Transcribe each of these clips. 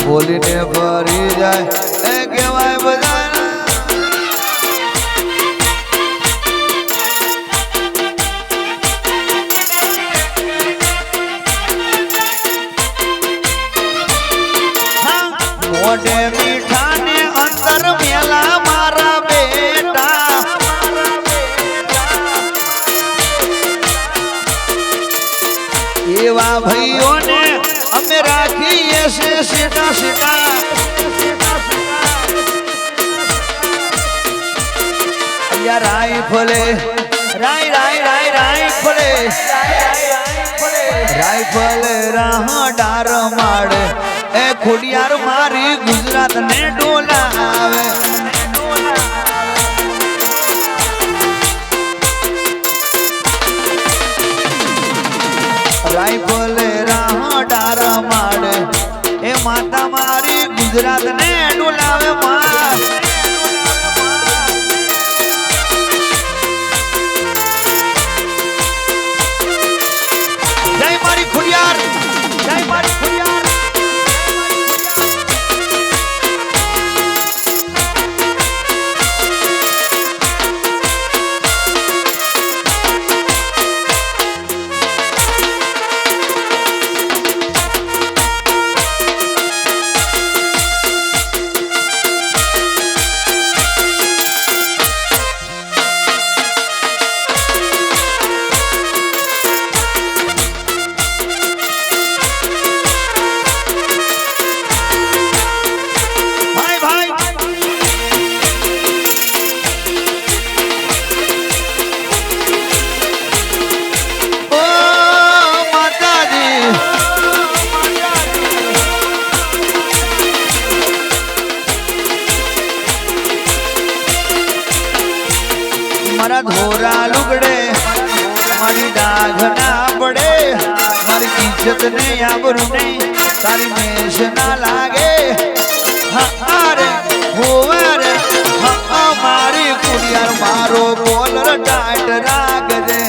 બોલીને ફરી જાય એ કહેવાય બધા મોઢે મીઠા ને અંતર મેલા મારા બેટા એવા ભાઈઓને અમે રાખીએ છે સીટા સીટા અહીંયા રાઈફલે રાઈફલ રાહ ડાર માડે એ ખોડિયાર મારી ગુજરાત ને ડોલાવે રાઈફલ રાહ ડાર માડે એ માતા મારી ગુજરાત ને ડોલાવે માં જય મારી ખોડિયાર જય મારી ખોડિયાર મારા ધોરા લુગડે મારી ડાઘ ના પડે મારી ઇજ્જત ને આબરૂ ને તારી મેષ ના લાગે હા રે હોવે રે હા મારી કુડિયાર મારો કોલર ટાઈટ રાખજે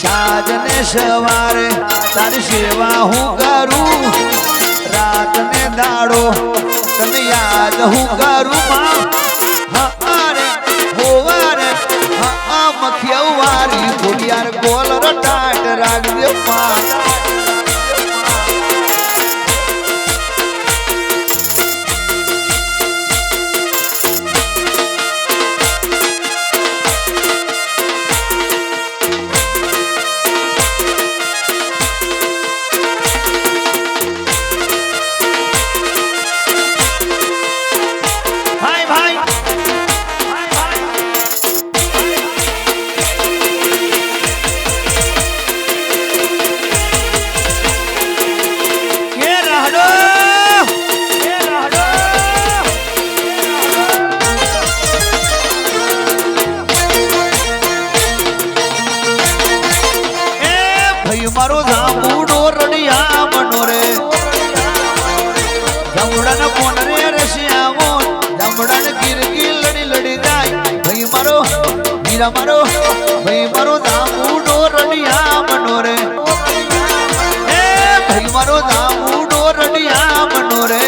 સાજ ને સવારે તારી સેવા હું કરું રાત ને દાડો તને યાદ હું કરું માં રે હોવા રે મખિયા વારી ખોડિયાર કોલર ટાટ રાખજે માં મારો ભાઈ મારો દામુડો રડિયા મનોરે એ ભાઈ મારો દામુડો રડિયા મનોરે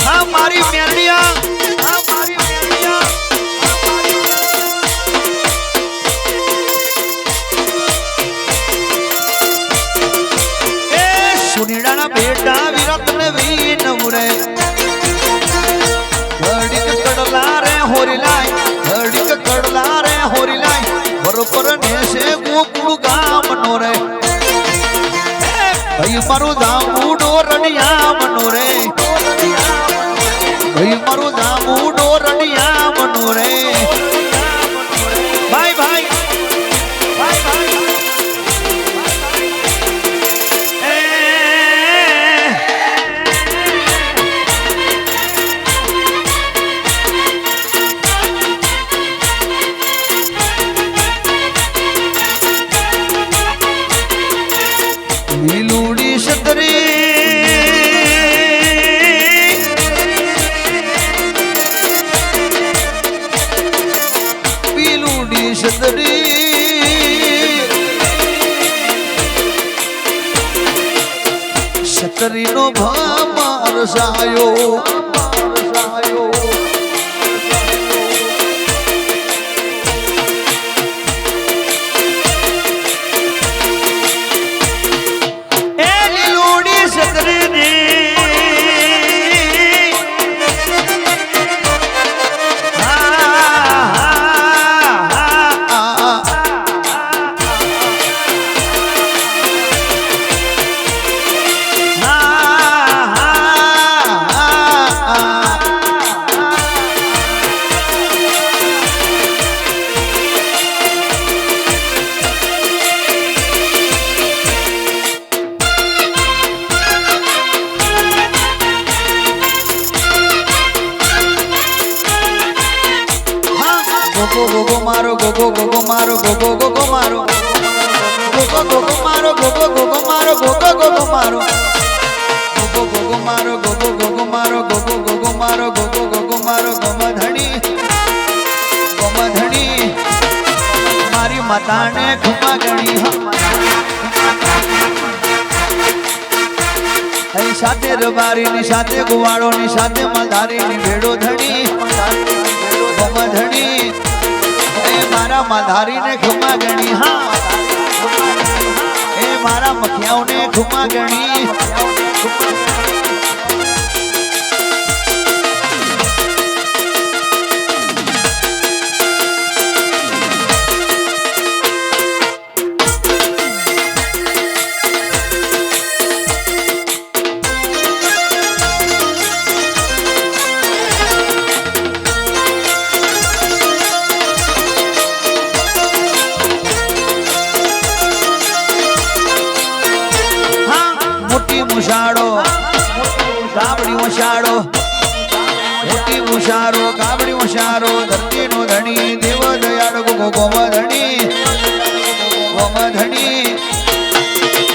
હા મારી મેરડિયા સુનીડાના બેટા વિરત ને વીન મુરે ઘડીક કડલા રે હોરી લાય ઘડીક કડલા રે હોરી લાય બરોબર ને છે ગોકુળ ગામ નો રે ભાઈ મારું દામુડો રડિયા મનો રે ભાઈ મારું દામુડો રડિયા મનો રે ભાઈ ભાઈ ભાઈ ભાઈ Liludi છતરી પીલુડી છતરી છતરીનો ભામાર સાયો gogo maro gogo gogo maro gogo gogo maro gogo gogo maro gogo gogo maro gogo gogo maro gogo gogo maro gogo gogo maro gogo gogo maro gogo gogo maro ગોમધણી મારી માતાને ખુમા ગણી હઈ સાથે રબારીની સાથે ગુવાળોની સાથે માધારીની ભેડો ધણી ગોમધણી મારા માધારીને ખુમા ગણી હા એ મારા મખિયાઓને ખુમા ગણી મુશાળો કાબડી મુશાળો મોટી મુશાળો કાબડી મુશાળો ધરતીનો ધણી દેવ દયાળ ગોગો ગોમધણી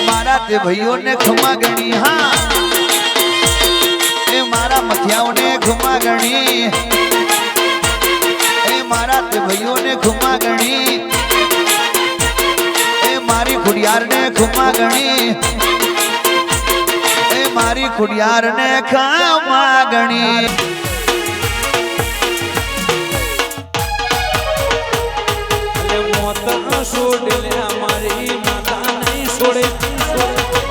મારા તે ભાઈઓને ખુમા ગણી હા એ મારા મથિયાઓને ખુમા ગણી એ મારા તે ભાઈઓને ખુમા ગણી એ મારી ખુડિયારને ખુમા ગણી મારી ખુડિયાર ને ખમા ગણી મોત છોડ લે મારી માતા નહીં છોડે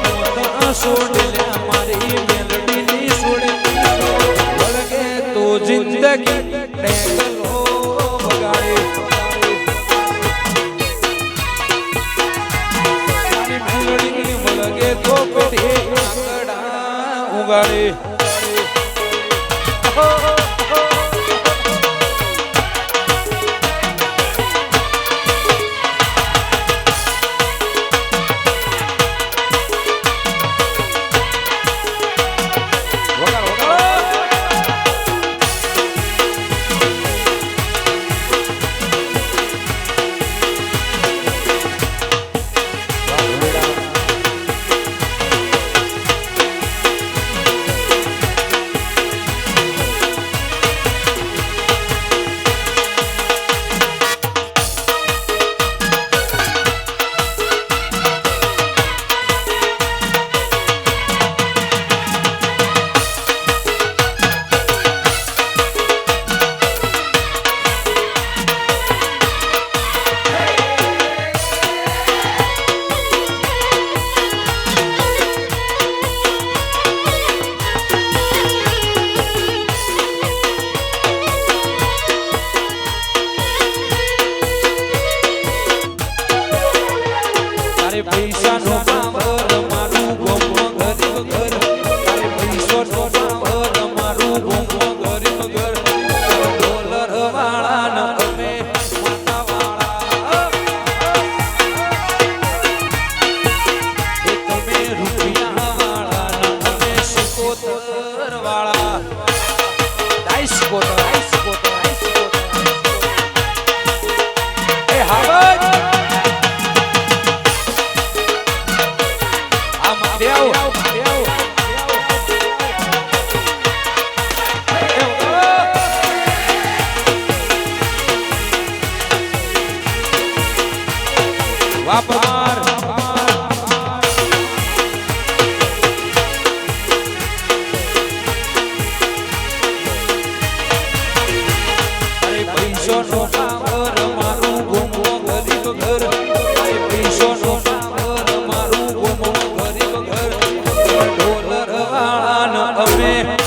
મોત છોડ લે મારી મેલડી નહીં છોડે વળગે તો જિંદગી ડેગલો બગાડે મેલડી વળગે તો પેઢી ઉગાડે ઢોલર વાળા ડાઈસ કોટર એ હાવજ આમાં દેવ વાપર પૈસો નો પાવર મારું ગોમો ગરીબ ઘર પૈસો નો પાવર મારું ગોમો ગરીબ ઘર ઢોલર વાળા અમે